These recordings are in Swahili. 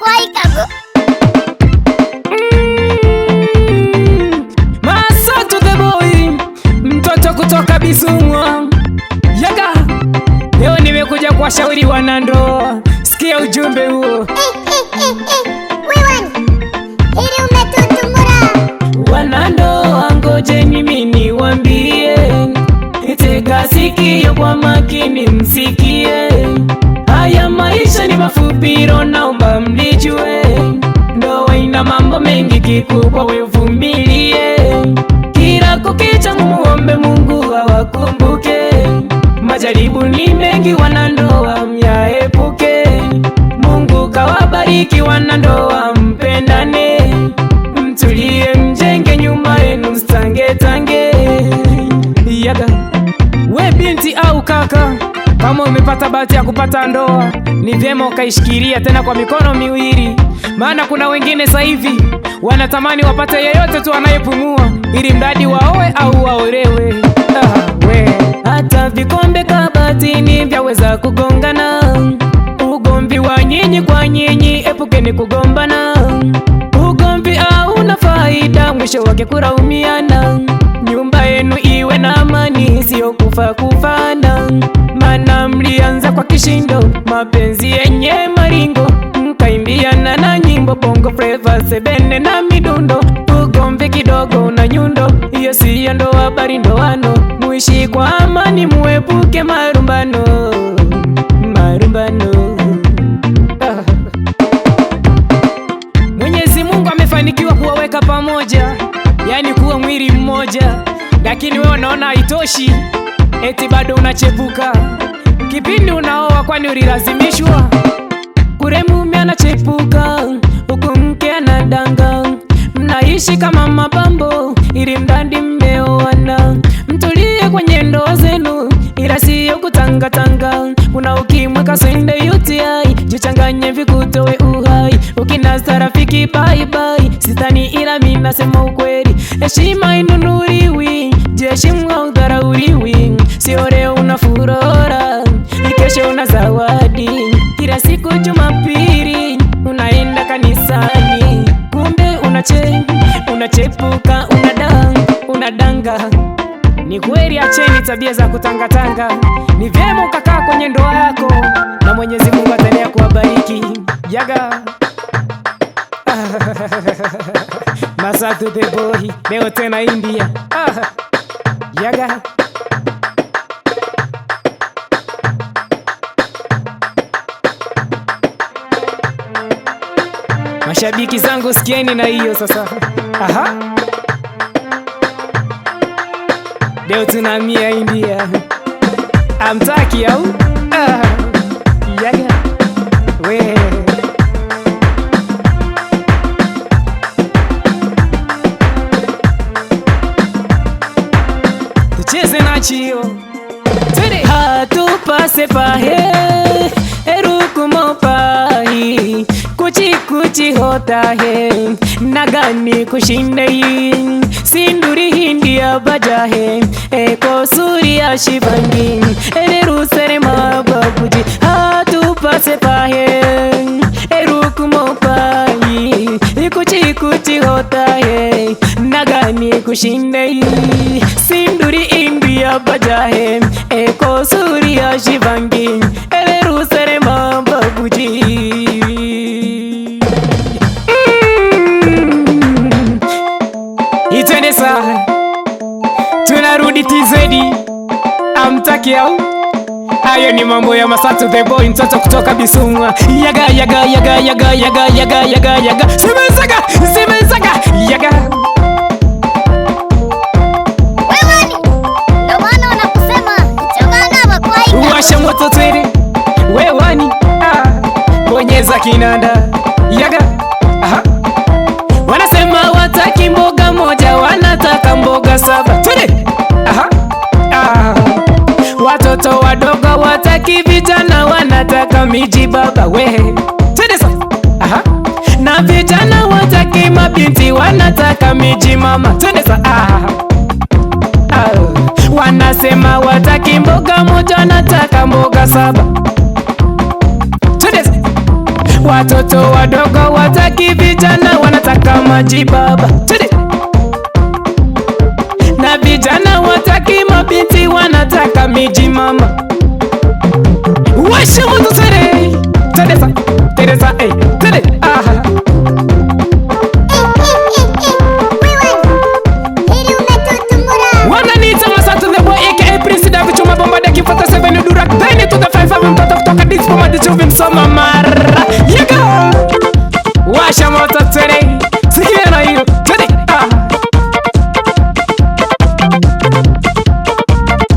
bakwaikago Masatu the boy, mtoto kutoka Bisumwa. Yaga, leo nimekuja kuwashauri wanandoa. Sikia ujumbe huo. Wewe ili umetutumura Wanandoa ngoje mimi niwaambie, tega sikio kwa makini msikie. Haya maisha ni mafupi, naomba mlijue. Ndoa ina mambo mengi, kikubwa wewe vumilie. Kila kukicha muombe Mungu awakumbuke. Majaribu ni mengi, wanandoa myaepuke. Mungu kawabariki wanandoa, mpendane, mtulie, mjenge nyumba yenu, mstange tange. Yaga, we binti au kaka, kama umepata bahati ya kupata ndoa, ni vyema ukaishikilia tena kwa mikono miwili. Maana kuna wengine sasa hivi wanatamani wapate yeyote tu anayepumua, ili mradi waoe au waolewe. Hata vikombe kabatini vyaweza kugongana. Ugomvi wa nyinyi kwa nyinyi, epukeni kugombana. Ugomvi hauna faida, mwisho wake kulaumiana. Nyumba yenu iwe na amani, sio kufa kufana. Maana mlianza kwa kishindo, mapenzi yenye maringo, mkaimbiana na nyimbo bongo flava, sebene na midundo. Ugomvi kidogo na nyundo, hiyo siyo ndoa bali ndoano. Muishi kwa amani, muepuke marumbano. Mwenyezi Mungu amefanikiwa kuwaweka pamoja, yani kuwa mwili mmoja. Lakini wewe unaona haitoshi, eti bado unachepuka. Kipindi unaoa kwani ulilazimishwa? Kure mume anachepuka, huku mke anadanga. Mnaishi kama mapambo, ili mradi mmeoana. Mtulie kwenye ndoa zenu, ila siyo kutangatanga. Kuna ukimwi, kaswende, UTI, jichanganye vikutowe uhai. Ukinasa rafiki bye bye, sitani ila mimi nasema ukweli. Heshima inunuliwi, jiheshimu au dharauliwi. Sio leo una furora, kesho una zawadi. Kila siku Jumapili unaenda kanisani, kumbe unachepuka, unadanga. Ni kweli, acheni tabia za kutangatanga. Ni vyema ukakaa kwenye ndoa yako, na Mwenyezi Mungu ataendelea kuwabariki. Yaga Masatu the boy, leo tena India. Yaga mashabiki zangu, sikieni na hiyo sasa. Leo tunamia India, amtaki au? Yaga we tucheze na chio hatupase pahe erukumo pahi kuchi kuchi hota hai nagani kushindai sinduri hindia baja hai eko surya shivangi ereru sere mababuji hatupase pahe erukumo pahi kuchi kuchi hota hai nagani kushindai sinduri india baja hai eko surya shivangi ereru sere mababuji. Itende saa tunarudi TZ, amtaki au? Hayo ni mambo ya Masatu the boy, mtoto kutoka Bisumwa. Yaga yaga yaga yaga yaga yaga yaga yaga simenzaga yaga. wewe ndio maana wanakusema changana bakwaikago. Washa moto twende wewani, bonyeza kinanda. Yaga wanasema wataki mboga moja, wanataka mboga saba. Twende watoto wadogo wataki vijana, wanataka miji baba we. Twende sasa na vijana wataki mabinti, wanataka miji mama. Twende sasa wanasema wataki mboga moja, wanataka mboga saba. Twende watoto wadogo hizi vijana wanataka maji baba, twende. Na vijana wataki mabinti, wanataka miji mama. Washa moto twende, Teresa, Teresa, twende, aha. Wananiita Masatu the boy aka Prince Davi Chuma bomba deki 47 durak tiny to the 5 mtoto kutoka dispo madichuvi msoma mara. Yega. Washa moto twende, sikia na hiyo, twende, aha.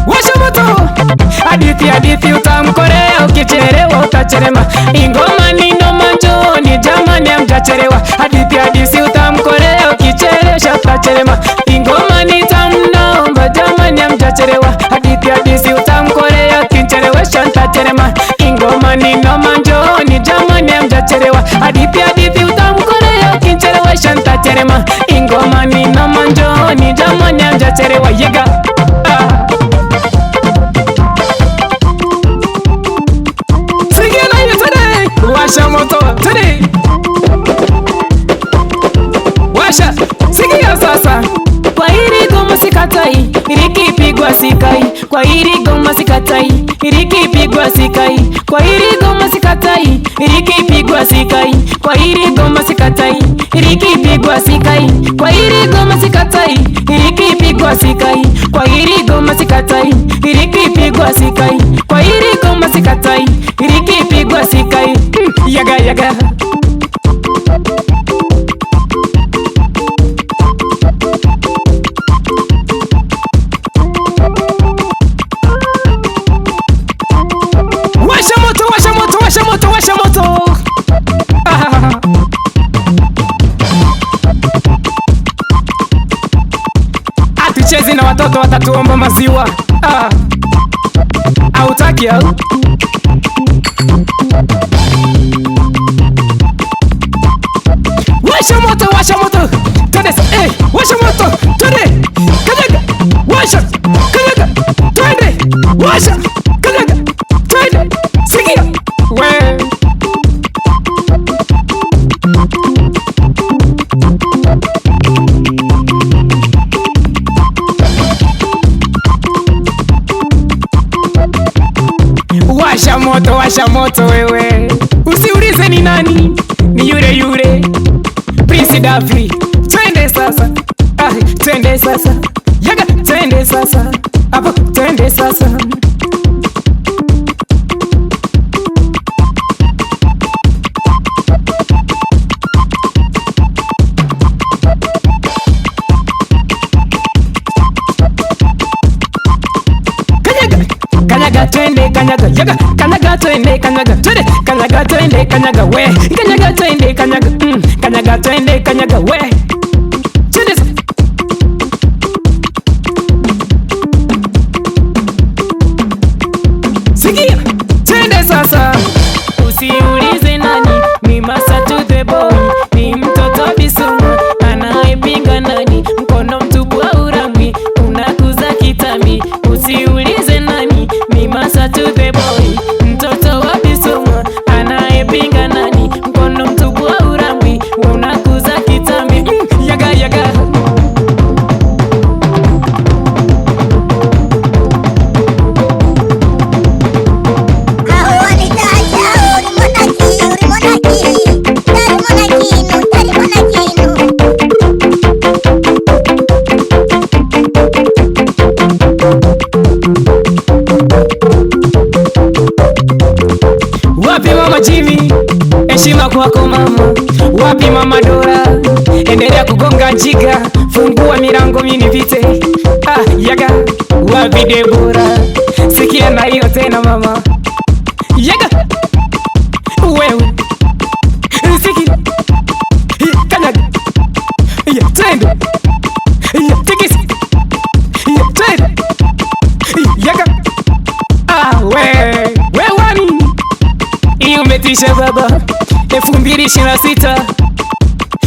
Washa moto. Hadithi utamkorea, ukichelewa utachelewa. Ingoma ni noma njoni jamani amjachelewa. Hadithi utamkorea, ukichelewa utachelewa. Ingoma ni tamnomba jamani amjachelewa. Hadithi utamkorea, ukichelewa utachelewa. Ingoma ni noma njoni jamani amjachelewa. Hadithi utamkorea, ukichelewa utachelewa. Ingoma ni noma njoni jamani amjachelewa. Yega. Washa moto twende, washa, sikia sasa. Kwa hili goma sikatai, likipigwa sikai. Kwa hili goma sikatai, likipigwa sikai. Kwa hili goma sikatai, likipigwa sikai. Kwa hili goma sikatai, likipigwa sikai. Kwa hili goma sikatai, likipigwa sikai. Kwa hili goma sikatai, likipigwa sikai. Kwa hili goma sikatai, likipigwa sikai. Yaga yaga. Washa moto, washa moto, washa moto, washa moto. Atuchezi na watoto watatuomba maziwa. Hautaki au? Washa moto, washa moto. Twende, washa moto. Twende. Kanyaga. Washa. Kanyaga. Twende. Washa. Kanyaga. Twende. Sikia. We. Washa moto wewe. Usiulize ni nani, ni yule yule Prince Davi. Twende sasa, twende sasa. Yaga, twende sasa. Hapo, twende sasa. Kanyaga twende kanyaga, yaga kanyaga twende kanyaga, twende kanyaga twende kanyaga we, kanyaga twende kanyaga, kanyaga twende kanyaga we, twende. Sikia, twende sasa. Usiulize nani, ni Masatu the boy, ni mtoto Bisumu, anaipinga nani, mkono mtupu wa urambi, unakuza kitami. Usiulize nani, ni Masatu the boy, mtoto wa Bisumu, anaipinga nani, mkono mtupu wa urambi, unakuza kitami. Yaga yaga. Wapi mama Jimmy, heshima kwako mama. Wapi mama Dora, endelea kugonga njiga, fungua milango mini vite. Yaga. Wapi Debora, sikia na hiyo tena mama. Yaga. Wewe sikia, kanyaga, twende, tikisi, twende. Yaga. We wani iyo umetisha baba. 2026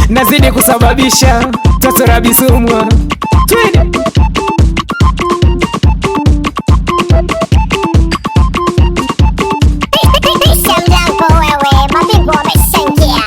nazidi kusababisha toto la Bisumu. Twende. Pisha mlango wewe, mapigo wameshaingia.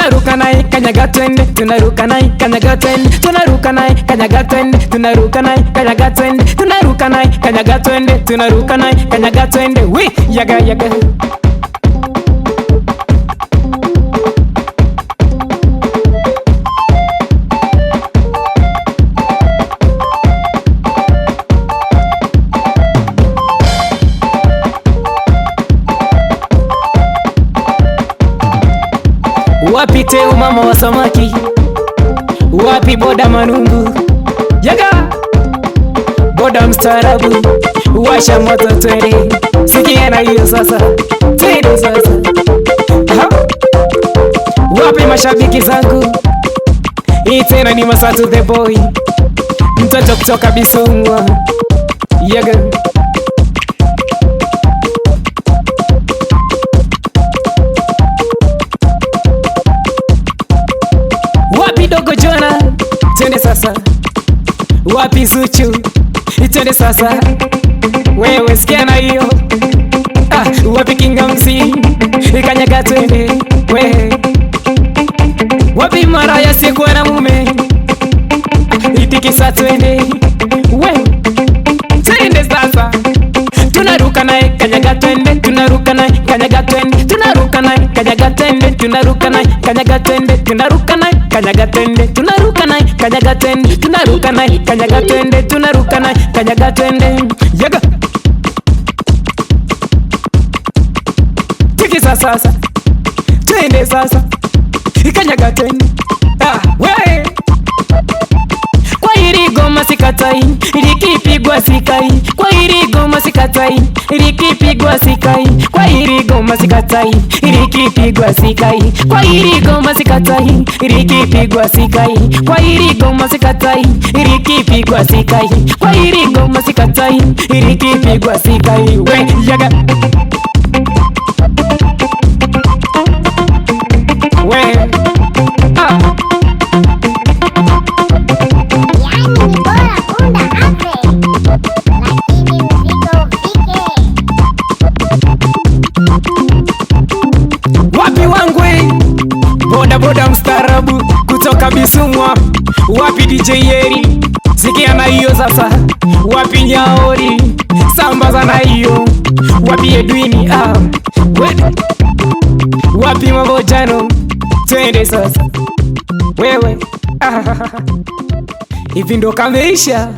tunaruka naye kanyaga twende, tunaruka naye kanyaga twende, tunaruka naye kanyaga twende, tunaruka naye kanyaga twende, tunaruka naye kanyaga twende, tunaruka naye kanyaga twende, wi yaga yaga. Wapi Teu mama wa samaki, wapi boda manungu, yaga boda mstaarabu, washa moto twende, sikia na hiyo sasa, twende sasa. Aha. Wapi mashabiki zangu, hii tena ni Masatu the boy, mtoto kutoka Bisumwa, yaga. Wapi Dogo Jona, twende sasa. Wapi Zuchu, twende sasa. Wewe sikia na hiyo. Wapi Kinga MC, kanyaga twende. Wewe wapi Maraya sikuwa na mume, itikisa twende. Wewe twende sasa. Tunaruka naye kanyaga twende, tunaruka naye kanyaga twende, tunaruka naye kanyaga twende, tunaruka naye kanyaga twende, tunaruka naye kanyaga twende, tunaruka naye kanyaga twende, tunaruka naye kanyaga twende, tunaruka naye kanyaga twende, yaga. Tikisa sasa, twende sasa, kanyaga twende. Wewe kwa hili goma sikatai, likipigwa sikai. Kwa hili goma sikatai, likipigwa sikai. Kwa hili goma sikatai, likipigwa sikai. Kwa hili goma sikatai, likipigwa sikai. Kwa hili goma sikatai, likipigwa sikai. Kwa hili goma sikatai, likipigwa sikai. We yaga. We wapi Wangwe, boda boda mstaarabu kutoka Bisumwa, wapi DJ Yeri, sikia na hiyo sasa. Wapi Nyaori, sambaza na hiyo. Wapi Edwini, wapi Mabojano, twende sasa. Wewe hivi ndo kameisha.